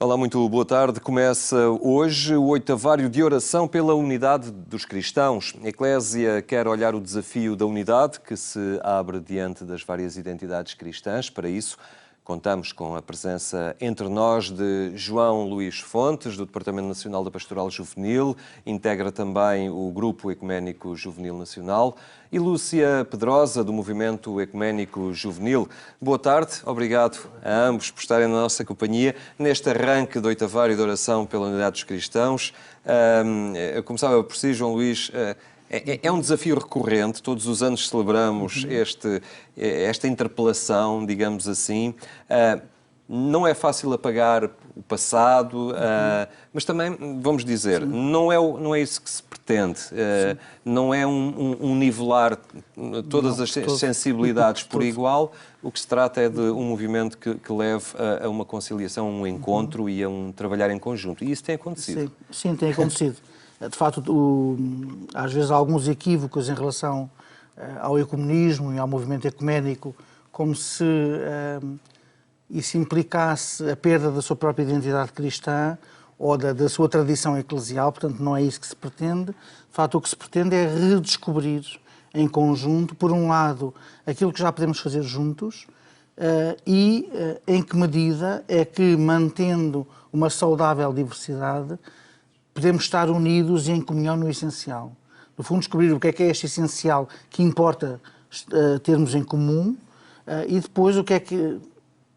Olá, muito boa tarde. Começa hoje o oitavário de oração pela unidade dos cristãos. A Eclésia quer olhar o desafio da unidade que se abre diante das várias identidades cristãs. Para isso, contamos com a presença entre nós de João Luís Fontes, do Departamento Nacional da Pastoral Juvenil, integra também o Grupo Ecuménico Juvenil Nacional, e Lúcia Pedrosa, do Movimento Ecuménico Juvenil. Boa tarde, obrigado a ambos por estarem na nossa companhia neste arranque do oitavário de oração pela unidade dos cristãos. Eu começava por si, João Luís. É um desafio recorrente, todos os anos celebramos esta interpelação, digamos assim. Não é fácil apagar o passado, mas também, vamos dizer, não é isso que se pretende. Não é um nivelar todas as sensibilidades por igual. O que se trata é de um movimento que leve a uma conciliação, a um encontro e a um trabalhar em conjunto. E isso tem acontecido. Sim, tem acontecido. De facto, às vezes há alguns equívocos em relação ao ecumenismo e ao movimento ecuménico, como se isso implicasse a perda da sua própria identidade cristã ou da sua tradição eclesial. Portanto, não é isso que se pretende. De facto, o que se pretende é redescobrir em conjunto, por um lado, aquilo que já podemos fazer juntos e em que medida é que, mantendo uma saudável diversidade, podemos estar unidos e em comunhão no essencial. No fundo, descobrir o que é este essencial que importa termos em comum e depois o que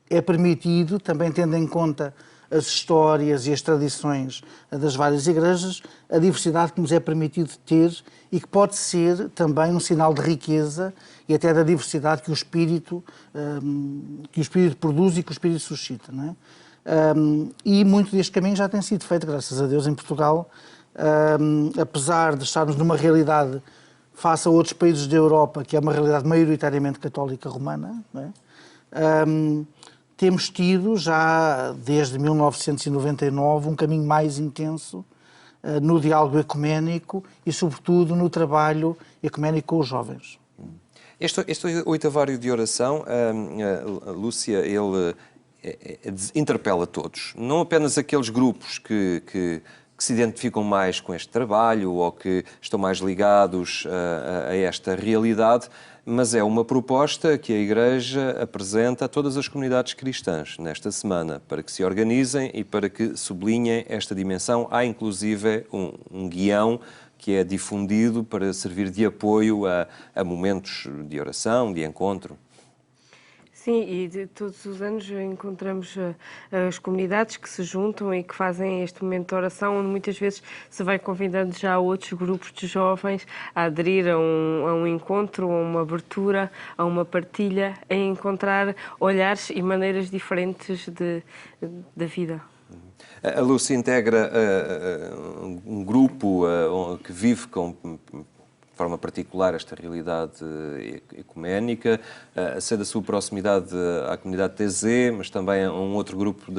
é permitido, também tendo em conta as histórias e as tradições das várias igrejas, a diversidade que nos é permitido ter e que pode ser também um sinal de riqueza e até da diversidade que o Espírito produz e que o Espírito suscita, não é? E muito deste caminho já tem sido feito, graças a Deus, em Portugal, apesar de estarmos numa realidade face a outros países da Europa, que é uma realidade maioritariamente católica romana, não é? Temos tido já desde 1999 um caminho mais intenso no diálogo ecuménico e sobretudo no trabalho ecuménico com os jovens. Este oitavário de oração, Lúcia, ele interpela todos, não apenas aqueles grupos que se identificam mais com este trabalho ou que estão mais ligados a esta realidade, mas é uma proposta que a Igreja apresenta a todas as comunidades cristãs nesta semana, para que se organizem e para que sublinhem esta dimensão. Há inclusive um guião que é difundido para servir de apoio a momentos de oração, de encontro. Sim, e todos os anos encontramos as comunidades que se juntam e que fazem este momento de oração, onde muitas vezes se vai convidando já outros grupos de jovens a aderir a um encontro, a uma abertura, a uma partilha, a encontrar olhares e maneiras diferentes da vida. A Lúcia integra um grupo que vive de forma particular esta realidade ecuménica, a ser da sua proximidade à comunidade TZ, mas também a um outro grupo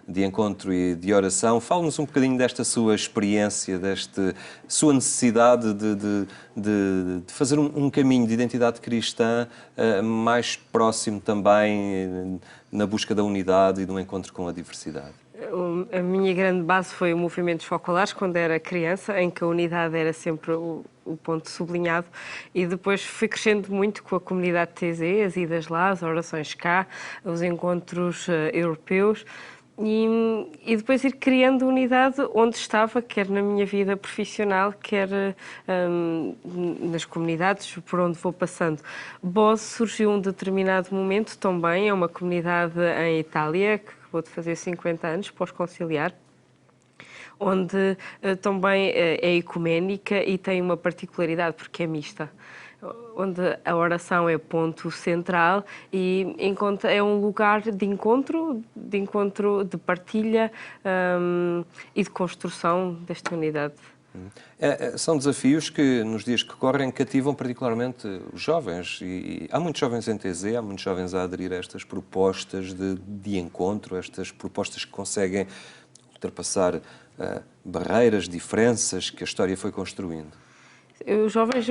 de encontro e de oração. Fala-nos um bocadinho desta sua experiência, desta sua necessidade de fazer um caminho de identidade cristã mais próximo também na busca da unidade e do encontro com a diversidade. A minha grande base foi o movimento dos focolares, quando era criança, em que a unidade era sempre o ponto sublinhado, e depois fui crescendo muito com a comunidade TZ, as idas lá, as orações cá, os encontros europeus, e depois ir criando unidade onde estava, quer na minha vida profissional, quer nas comunidades por onde vou passando. Bose surgiu um determinado momento também, é uma comunidade em Itália, que acabou de fazer 50 anos, pós-conciliar, onde também é ecuménica e tem uma particularidade, porque é mista, onde a oração é ponto central e é um lugar de encontro, de partilha e de construção desta unidade. São desafios que, nos dias que correm, cativam particularmente os jovens. E há muitos jovens em TZ, há muitos jovens a aderir a estas propostas de encontro, estas propostas que conseguem ultrapassar barreiras, diferenças que a história foi construindo. Os jovens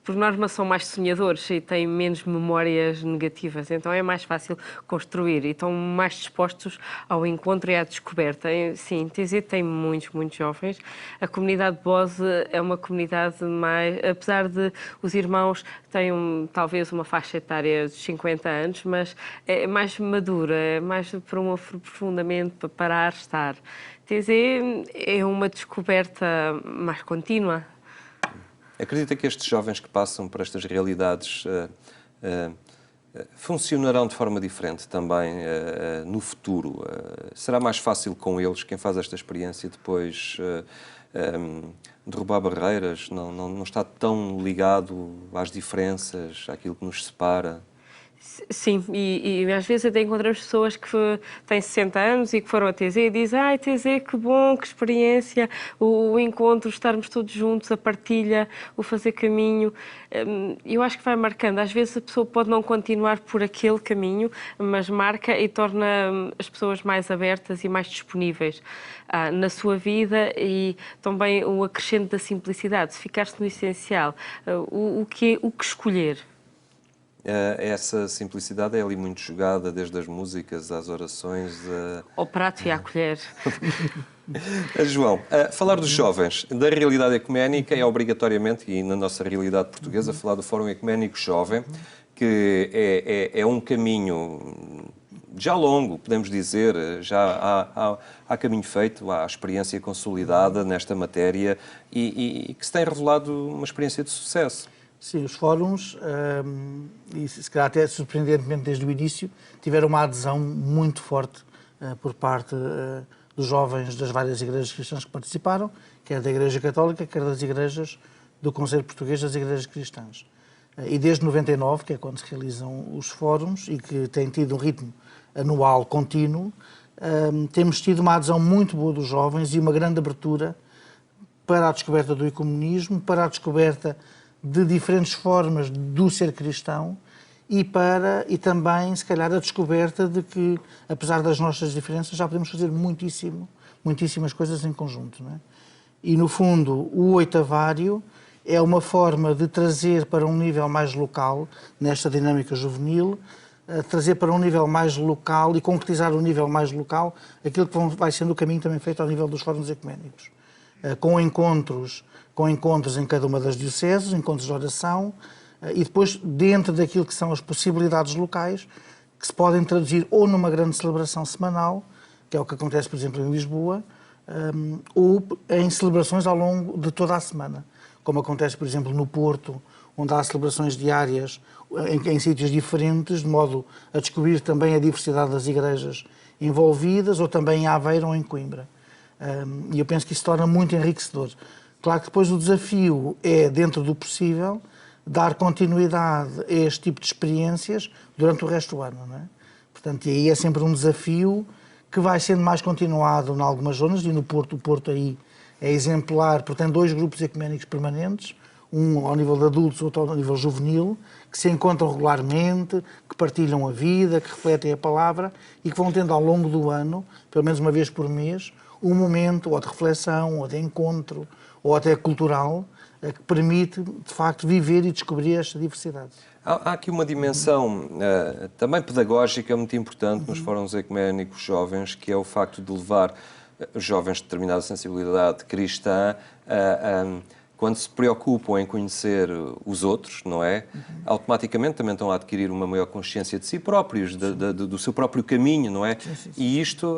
por norma, são mais sonhadores e têm menos memórias negativas, então é mais fácil construir e estão mais dispostos ao encontro e à descoberta. Sim, TZ tem muitos jovens. A comunidade Bose é uma comunidade mais, apesar de os irmãos têm talvez uma faixa etária de 50 anos, mas é mais madura, é mais para um aprofundamento, para parar, estar. TZ é uma descoberta mais contínua. Acredita que estes jovens que passam por estas realidades funcionarão de forma diferente também no futuro? Será mais fácil com eles, quem faz esta experiência, depois derrubar barreiras? Não está tão ligado às diferenças, àquilo que nos separa? Sim, e às vezes até encontramos pessoas que têm 60 anos e que foram a TZ e dizem: ai, TZ, que bom, que experiência, o encontro, estarmos todos juntos, a partilha, o fazer caminho. Eu acho que vai marcando. Às vezes a pessoa pode não continuar por aquele caminho, mas marca e torna as pessoas mais abertas e mais disponíveis na sua vida, e também o acrescento da simplicidade, se ficar-se no essencial, o que escolher. Essa simplicidade é ali muito jogada, desde as músicas às orações. Ao prato e à colher. João, falar dos jovens, da realidade ecuménica é obrigatoriamente, e na nossa realidade portuguesa, falar do Fórum Ecuménico Jovem, que é um caminho já longo, podemos dizer, já há caminho feito, há experiência consolidada nesta matéria e que se tem revelado uma experiência de sucesso. Sim, os fóruns, e se calhar até surpreendentemente desde o início, tiveram uma adesão muito forte por parte dos jovens das várias igrejas cristãs que participaram, quer da Igreja Católica, quer das igrejas do Conselho Português das Igrejas Cristãs. E desde 99, que é quando se realizam os fóruns e que têm tido um ritmo anual contínuo, temos tido uma adesão muito boa dos jovens e uma grande abertura para a descoberta do ecumenismo, para a descoberta de diferentes formas do ser cristão e também, se calhar, a descoberta de que, apesar das nossas diferenças, já podemos fazer muitíssimas coisas em conjunto, não é? E, no fundo, o oitavário é uma forma de trazer para um nível mais local, nesta dinâmica juvenil, trazer para um nível mais local e concretizar o nível mais local aquilo que vai sendo o caminho também feito ao nível dos fóruns ecuménicos, com encontros em cada uma das dioceses, encontros de oração, e depois dentro daquilo que são as possibilidades locais, que se podem traduzir ou numa grande celebração semanal, que é o que acontece, por exemplo, em Lisboa, ou em celebrações ao longo de toda a semana, como acontece, por exemplo, no Porto, onde há celebrações diárias em sítios diferentes, de modo a descobrir também a diversidade das igrejas envolvidas, ou também em Aveiro ou em Coimbra. E eu penso que isso torna muito enriquecedor. Claro que depois o desafio é, dentro do possível, dar continuidade a este tipo de experiências durante o resto do ano, não é? Portanto, e aí é sempre um desafio que vai sendo mais continuado em algumas zonas, e no Porto, o Porto aí é exemplar, porque tem 2 grupos ecuménicos permanentes, um ao nível de adultos, outro ao nível juvenil, que se encontram regularmente, que partilham a vida, que refletem a palavra e que vão tendo ao longo do ano, pelo menos uma vez por mês, um momento ou de reflexão, ou de encontro, ou até cultural, que permite, de facto, viver e descobrir esta diversidade. Há aqui uma dimensão também pedagógica muito importante nos fóruns ecuménicos jovens, que é o facto de levar os jovens de determinada sensibilidade cristã quando se preocupam em conhecer os outros, não é? Automaticamente também estão a adquirir uma maior consciência de si próprios, do seu próprio caminho, não é? Sim. E isto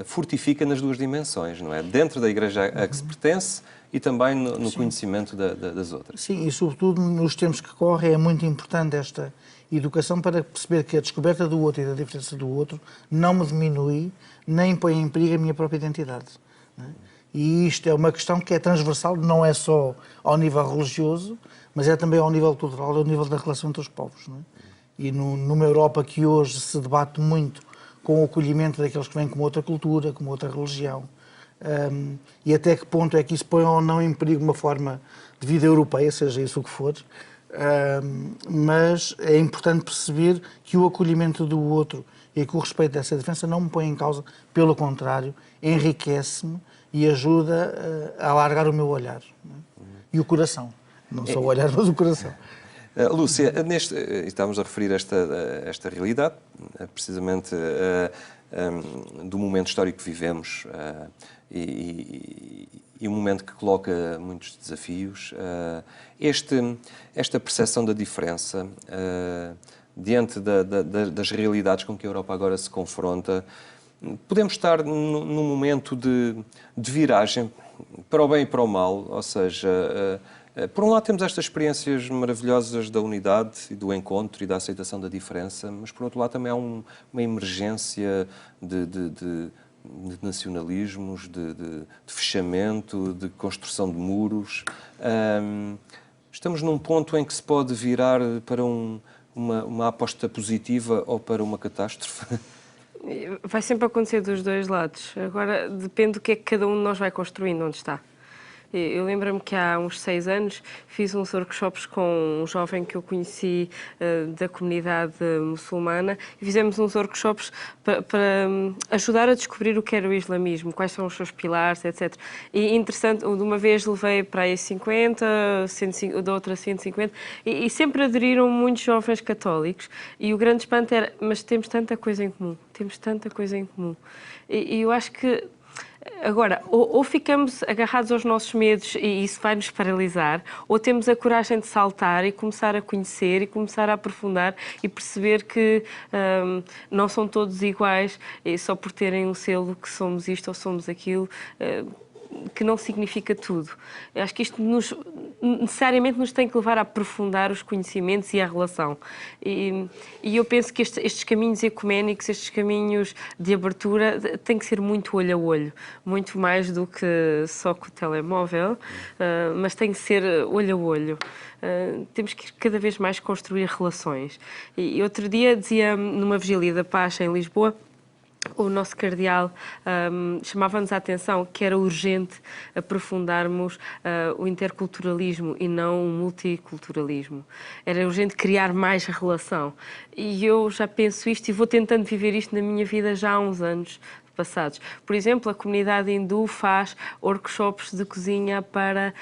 fortifica nas 2 dimensões, não é? Dentro da igreja a que se pertence e também no conhecimento das outras. Sim, e sobretudo nos tempos que correm é muito importante esta educação para perceber que a descoberta do outro e da diferença do outro não me diminui, nem põe em perigo a minha própria identidade, não é? E isto é uma questão que é transversal, não é só ao nível religioso, mas é também ao nível cultural, ao nível da relação entre os povos, não é? E numa Europa que hoje se debate muito com o acolhimento daqueles que vêm com outra cultura, com outra religião, e até que ponto é que isso põe ou não em perigo uma forma de vida europeia, seja isso o que for, mas é importante perceber que o acolhimento do outro e que o respeito dessa diferença não me põe em causa, pelo contrário, enriquece-me e ajuda a alargar o meu olhar, não é? E o coração. Não só o olhar, mas o coração. Lúcia, estamos a referir esta realidade, precisamente do momento histórico que vivemos e um momento que coloca muitos desafios. Esta percepção da diferença diante das realidades com que a Europa agora se confronta, podemos estar num momento de viragem para o bem e para o mal, ou seja, por um lado temos estas experiências maravilhosas da unidade e do encontro e da aceitação da diferença, mas por outro lado também há uma emergência de nacionalismos, de fechamento, de construção de muros. Estamos num ponto em que se pode virar para uma aposta positiva ou para uma catástrofe? Vai sempre acontecer dos dois lados. Agora, depende do que é que cada um de nós vai construindo onde está. Eu lembro-me que há uns 6 anos fiz uns workshops com um jovem que eu conheci da comunidade muçulmana e fizemos uns workshops para ajudar a descobrir o que era o islamismo, quais são os seus pilares, etc. E interessante, de uma vez levei para aí 50, 150, da outra 150 e sempre aderiram muitos jovens católicos e o grande espanto era, mas temos tanta coisa em comum, temos tanta coisa em comum. E eu acho que agora, ou ficamos agarrados aos nossos medos e isso vai nos paralisar, ou temos a coragem de saltar e começar a conhecer e começar a aprofundar e perceber que não são todos iguais e só por terem um selo que somos isto ou somos aquilo, que não significa tudo. Eu acho que isto necessariamente nos tem que levar a aprofundar os conhecimentos e a relação. E eu penso que estes caminhos ecuménicos, estes caminhos de abertura, têm que ser muito olho a olho, muito mais do que só com o telemóvel, mas tem que ser olho a olho. Temos que cada vez mais construir relações. E outro dia dizia numa vigília da paz em Lisboa, o nosso cardeal chamava-nos a atenção que era urgente aprofundarmos o interculturalismo e não o multiculturalismo. Era urgente criar mais relação. E eu já penso isto e vou tentando viver isto na minha vida já há uns anos passados. Por exemplo, a comunidade hindu faz workshops de cozinha para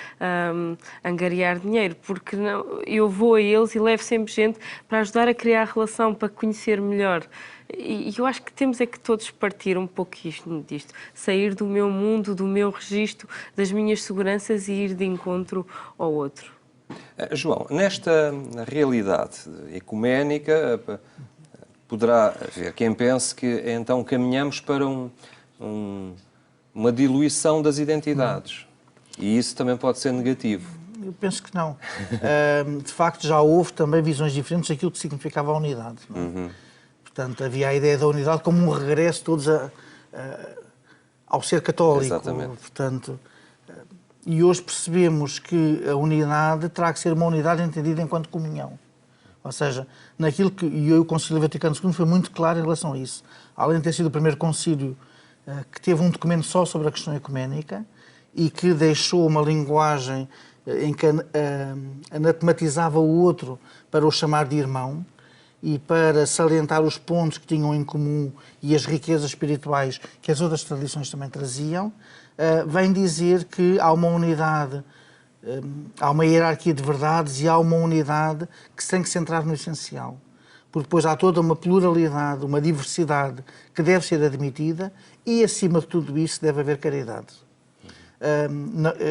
angariar dinheiro, porque não, eu vou a eles e levo sempre gente para ajudar a criar relação, para conhecer melhor. E eu acho que temos é que todos partir um pouco disto, sair do meu mundo, do meu registro, das minhas seguranças e ir de encontro ao outro. João, nesta realidade ecuménica, poderá haver quem pense que então caminhamos para uma diluição das identidades. E isso também pode ser negativo. Eu penso que não. De facto, já houve também visões diferentes daquilo que significava a unidade. Não é? Uhum. Portanto, havia a ideia da unidade como um regresso todos ao ser católico. Exatamente. Portanto, e hoje percebemos que a unidade terá que ser uma unidade entendida enquanto comunhão. Ou seja, naquilo que o Concílio Vaticano II foi muito claro em relação a isso. Além de ter sido o primeiro concílio que teve um documento só sobre a questão ecuménica e que deixou uma linguagem em que anatematizava o outro para o chamar de irmão, e para salientar os pontos que tinham em comum e as riquezas espirituais que as outras tradições também traziam, vem dizer que há uma unidade, há uma hierarquia de verdades e há uma unidade que se tem que centrar no essencial. Porque depois há toda uma pluralidade, uma diversidade que deve ser admitida e, acima de tudo isso, deve haver caridade.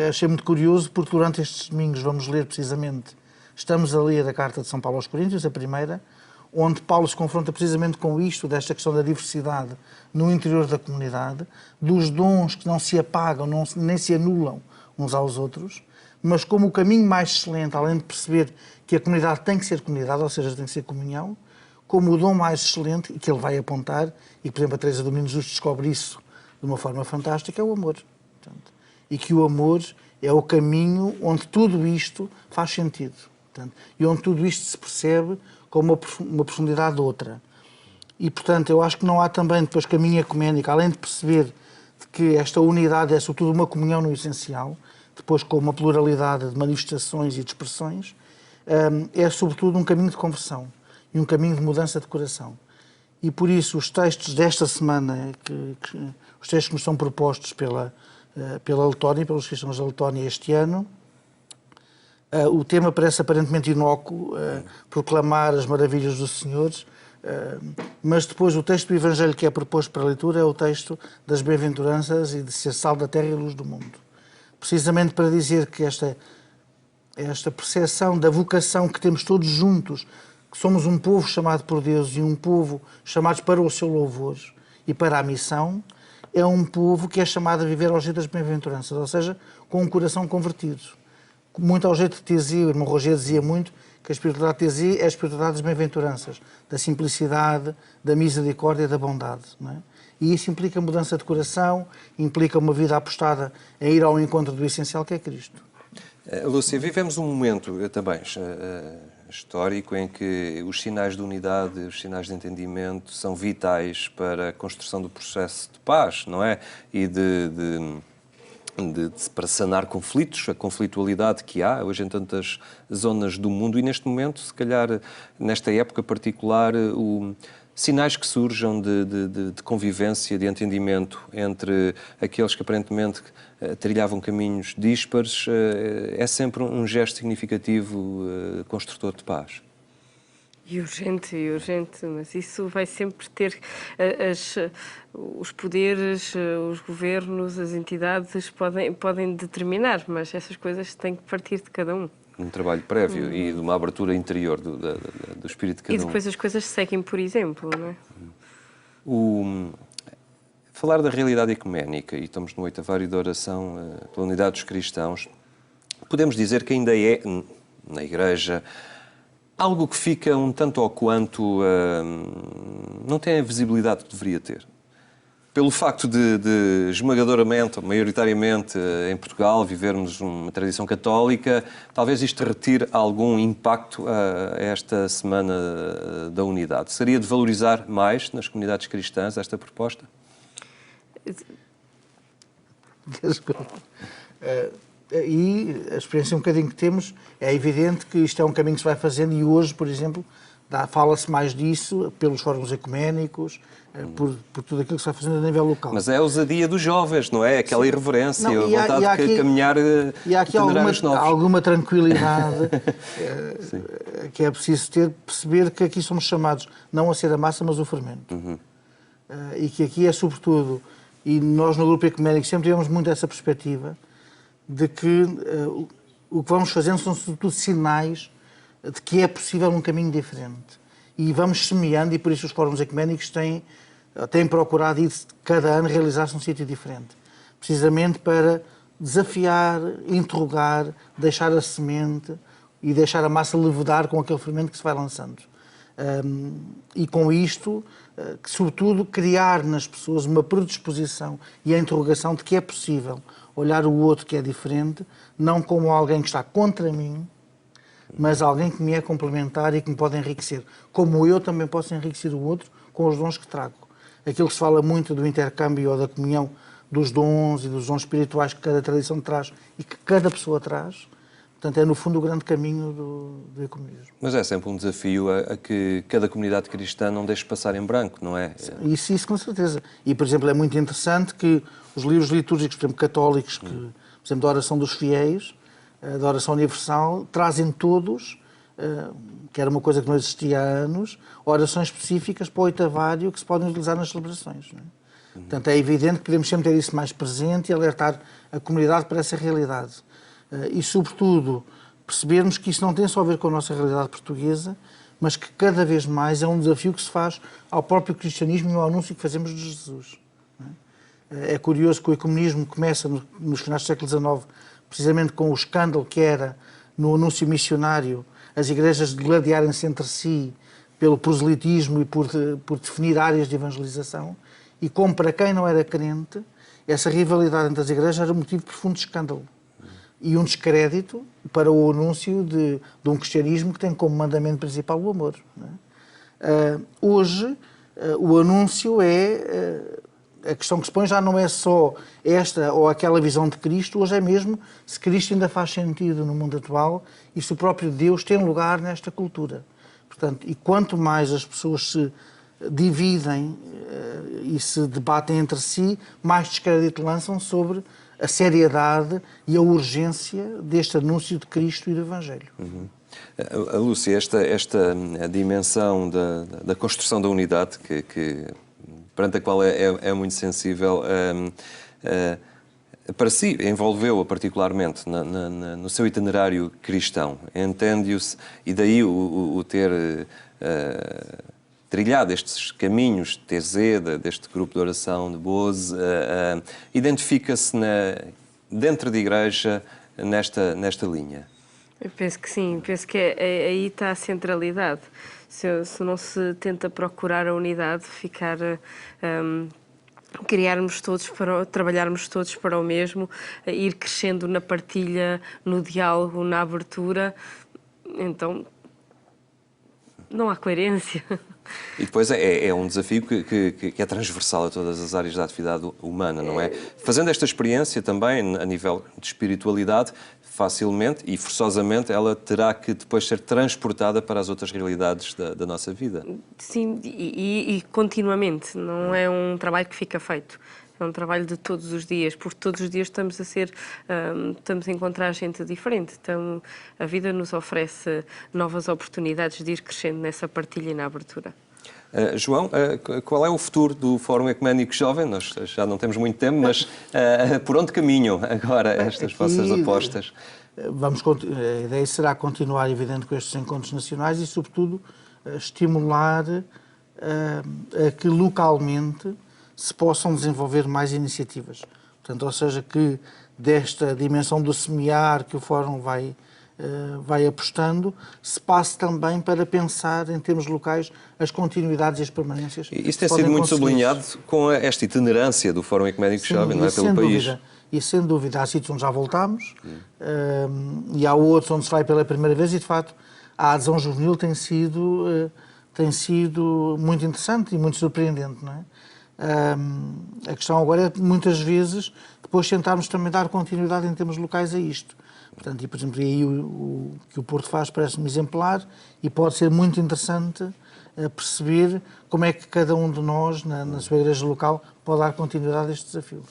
Achei muito curioso porque durante estes domingos vamos ler precisamente, estamos a ler a Carta de São Paulo aos Coríntios, a primeira, onde Paulo se confronta precisamente com isto, desta questão da diversidade no interior da comunidade, dos dons que não se apagam, nem se anulam uns aos outros, mas como o caminho mais excelente, além de perceber que a comunidade tem que ser comunidade, ou seja, tem que ser comunhão, como o dom mais excelente, e que ele vai apontar, e por exemplo a Teresa Domingos Justo descobre isso de uma forma fantástica, é o amor. Portanto, e que o amor é o caminho onde tudo isto faz sentido. Portanto, e onde tudo isto se percebe com uma profundidade outra. E, portanto, eu acho que não há também depois caminho ecuménico, além de perceber que esta unidade é sobretudo uma comunhão no essencial, depois com uma pluralidade de manifestações e de expressões, é sobretudo um caminho de conversão e um caminho de mudança de coração. E por isso os textos desta semana, os textos que nos são propostos pela Letónia, pelos cristãos da Letónia este ano, O tema parece aparentemente inócuo, proclamar as maravilhas dos Senhores, mas depois o texto do Evangelho que é proposto para a leitura é o texto das bem-aventuranças e de ser sal da terra e luz do mundo. Precisamente para dizer que esta percepção da vocação que temos todos juntos, que somos um povo chamado por Deus e um povo chamados para o seu louvor e para a missão, é um povo que é chamado a viver ao jeito das bem-aventuranças, ou seja, com um coração convertido. Muito ao jeito de Tésia, o irmão Roger dizia muito que a espiritualidade de Tésia é a espiritualidade das bem-aventuranças, da simplicidade, da misericórdia e da bondade. Não é? E isso implica mudança de coração, implica uma vida apostada em ir ao encontro do essencial que é Cristo. Lúcia, vivemos um momento também histórico em que os sinais de unidade, os sinais de entendimento são vitais para a construção do processo de paz, não é? E para sanar conflitos, a conflitualidade que há hoje em tantas zonas do mundo e neste momento, se calhar, nesta época particular, sinais que surjam de convivência, de entendimento entre aqueles que aparentemente trilhavam caminhos díspares, é sempre um gesto significativo construtor de paz. E urgente, mas isso vai sempre ter os poderes, os governos, as entidades podem determinar, mas essas coisas têm que partir de cada um. Um trabalho prévio e de uma abertura interior do espírito de cada um. E depois as coisas seguem por exemplo, não é? Falar da realidade ecuménica, e estamos no oitavário da oração pela unidade dos cristãos, podemos dizer que ainda é, na Igreja, algo que fica um tanto ou quanto não tem a visibilidade que deveria ter. Pelo facto de esmagadoramente, ou maioritariamente, em Portugal, vivermos uma tradição católica, talvez isto retire algum impacto a esta Semana da Unidade. Seria de valorizar mais nas comunidades cristãs esta proposta? E a experiência um bocadinho que temos, é evidente que isto é um caminho que se vai fazendo e hoje, por exemplo, fala-se mais disso pelos fóruns ecuménicos, por tudo aquilo que se vai fazendo a nível local. Mas é a ousadia dos jovens, não é? Aquela irreverência, a vontade de caminhar e há aqui alguma tranquilidade que é preciso perceber que aqui somos chamados não a ser a massa, mas o fermento. E que aqui é sobretudo, e nós no Grupo Ecuménico sempre tivemos muito essa perspectiva, de que o que vamos fazendo são sobretudo sinais de que é possível um caminho diferente. E vamos semeando, e por isso os fóruns ecuménicos têm procurado ir cada ano realizar-se num sítio diferente. Precisamente para desafiar, interrogar, deixar a semente e deixar a massa levedar com aquele fermento que se vai lançando. E com isto, sobretudo, criar nas pessoas uma predisposição e a interrogação de que é possível olhar o outro que é diferente, não como alguém que está contra mim, mas alguém que me é complementar e que me pode enriquecer. Como eu também posso enriquecer o outro com os dons que trago. Aquilo que se fala muito do intercâmbio ou da comunhão dos dons e dos dons espirituais que cada tradição traz e que cada pessoa traz. Portanto, é no fundo o grande caminho do ecumenismo. Mas é sempre um desafio a que cada comunidade cristã não deixe passar em branco, não é? Isso com certeza. E, por exemplo, é muito interessante que os livros litúrgicos, por exemplo, católicos, por exemplo, da oração dos fiéis, da oração universal, trazem todos, que era uma coisa que não existia há anos, orações específicas para o oitavário que se podem utilizar nas celebrações. Não é? Portanto, é evidente que devemos sempre ter isso mais presente e alertar a comunidade para essa realidade. E, sobretudo, percebermos que isso não tem só a ver com a nossa realidade portuguesa, mas que cada vez mais é um desafio que se faz ao próprio cristianismo e ao anúncio que fazemos de Jesus. É curioso que o ecumenismo começa nos finais do século XIX, precisamente com o escândalo que era, no anúncio missionário, as igrejas gladiarem-se entre si pelo proselitismo e por definir áreas de evangelização, e como para quem não era crente, essa rivalidade entre as igrejas era motivo de profundo escândalo. E um descrédito para o anúncio de um cristianismo que tem como mandamento principal o amor. Não é? Hoje, o anúncio a questão que se põe já não é só esta ou aquela visão de Cristo, hoje é mesmo se Cristo ainda faz sentido no mundo atual e se o próprio Deus tem lugar nesta cultura. Portanto, e quanto mais as pessoas se dividem e se debatem entre si, mais descrédito lançam sobre a seriedade e a urgência deste anúncio de Cristo e do Evangelho. A Lúcia, esta dimensão da construção da unidade, perante a qual é muito sensível, para si, envolveu-a particularmente no seu itinerário cristão. Entende-se, e daí o ter trilhado estes caminhos de TZ, deste grupo de oração de Boze, identifica-se dentro da Igreja nesta linha? Eu penso que sim, penso que aí está a centralidade. Se não se tenta procurar a unidade, trabalharmos todos para o mesmo, ir crescendo na partilha, no diálogo, na abertura, então não há coerência. E depois é um desafio que é transversal a todas as áreas da atividade humana, não é? Fazendo esta experiência também, a nível de espiritualidade, facilmente e forçosamente ela terá que depois ser transportada para as outras realidades da nossa vida. Sim, e continuamente, não é um trabalho que fica feito. É um trabalho de todos os dias, porque todos os dias estamos a encontrar gente diferente. Então, a vida nos oferece novas oportunidades de ir crescendo nessa partilha e na abertura. João, qual é o futuro do Fórum Ecuménico Jovem? Nós já não temos muito tempo, mas por onde caminham agora estas vossas apostas? A ideia será continuar, evidente, com estes encontros nacionais e, sobretudo, estimular a que localmente se possam desenvolver mais iniciativas. Portanto, ou seja, que desta dimensão do semear que o Fórum vai apostando, se passe também para pensar, em termos locais, as continuidades e as permanências. Isso tem sido muito sublinhado com esta itinerância do Fórum Ecuménico Jovem, não é? Pelo país. E sem dúvida, há sítios onde já voltámos e há outros onde se vai pela primeira vez e, de facto, a adesão juvenil tem sido muito interessante e muito surpreendente, não é? A questão agora é, muitas vezes, depois tentarmos também dar continuidade em termos locais a isto. Portanto, e, por exemplo, aí o que o Porto faz parece-me exemplar e pode ser muito interessante perceber como é que cada um de nós, na sua igreja local, pode dar continuidade a este desafio.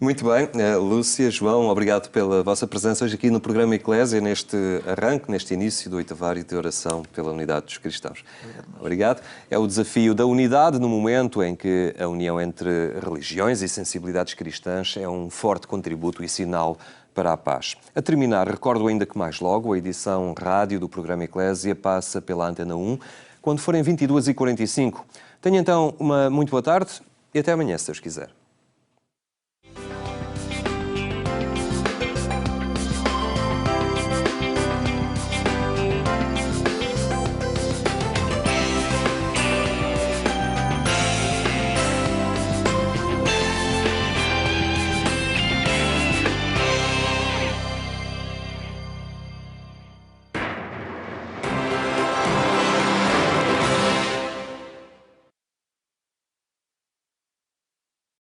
Muito bem. Lúcia, João, obrigado pela vossa presença hoje aqui no programa Eclésia, neste arranque, neste início do oitavário de oração pela unidade dos cristãos. Obrigado. É o desafio da unidade no momento em que a união entre religiões e sensibilidades cristãs é um forte contributo e sinal para a paz. A terminar, recordo ainda que mais logo a edição rádio do programa Eclésia passa pela Antena 1, quando forem 22h45. Tenha então uma muito boa tarde e até amanhã, se Deus quiser.